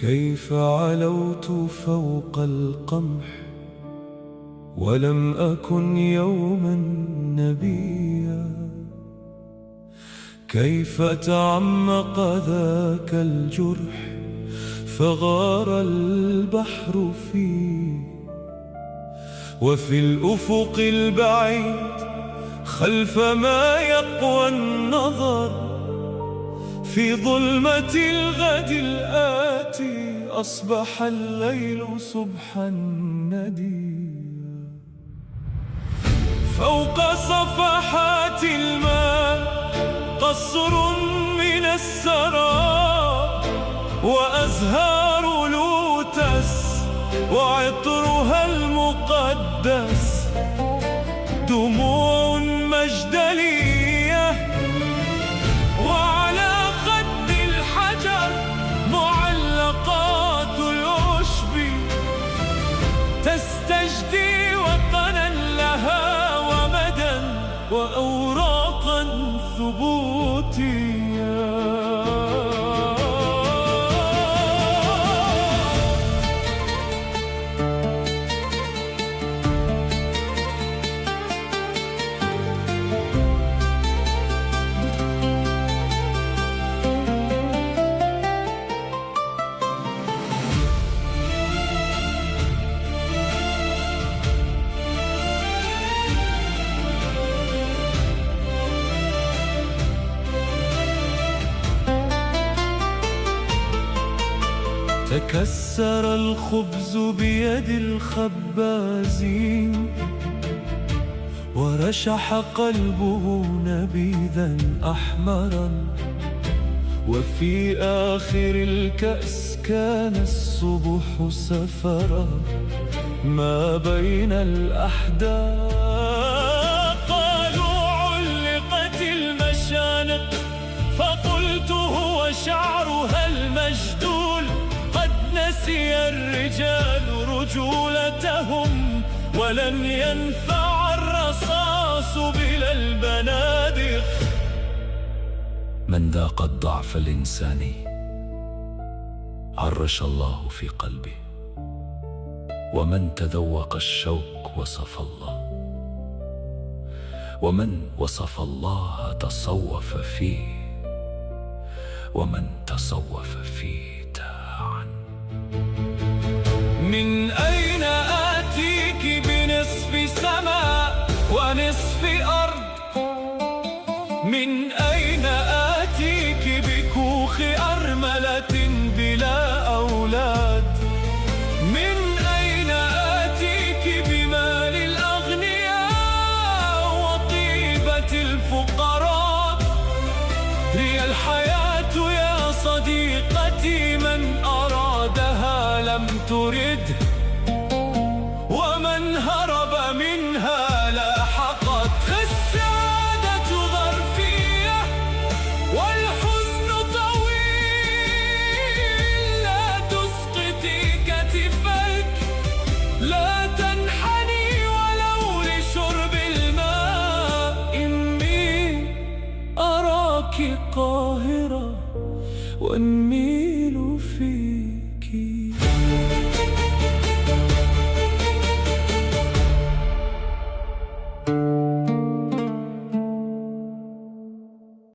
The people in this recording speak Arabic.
كيف علوت فوق القمح ولم أكن يوما نبيا. كيف تعمق ذاك الجرح فغار البحر فيه، وفي الأفق البعيد خلف ما يقوى النظر في ظلمة الغد الآتي أصبح الليل صبحا نديا. فوق صفحات الماء قصر من السراب وأزهار لوتس وعطرها المقدس، دموع مجدلية وعلى خد الحجر معلقات العشب تستجدي وطنا لها ومدى وأوراقا ثبوتية. تكسر الخبز بيد الخبازين ورشح قلبه نبيذا أحمرا، وفي آخر الكأس كان الصبح سفرا ما بين الأحداق. قالوا علقت المشانق فقلت هو شعرها المجدول، قد نسي الرجال رجولتهم ولن ينفع الرصاص بلا البنادق. من ذاق الضعف الإنساني عرش الله في قلبه، ومن تذوق الشوك وصف الله، ومن وصف الله تصوف فيه، ومن تصوف فيه تاعا. من أين آتيك بنصف سماء ونصف أرض؟ من أين آتيك بكوخ أرملة بلا أولاد؟ من أين آتيك بمال الأغنياء وطيبة الفقراء؟ هي الحياة يا صديقتي، من أرادها لم ترد، ومن هرب منها لاحقت. السعادة ظرفية والحزن طويل، لا تسقطي كتفيك، لا تنحني ولو لشرب الماء. إني أراك قاهرة والنيل فيك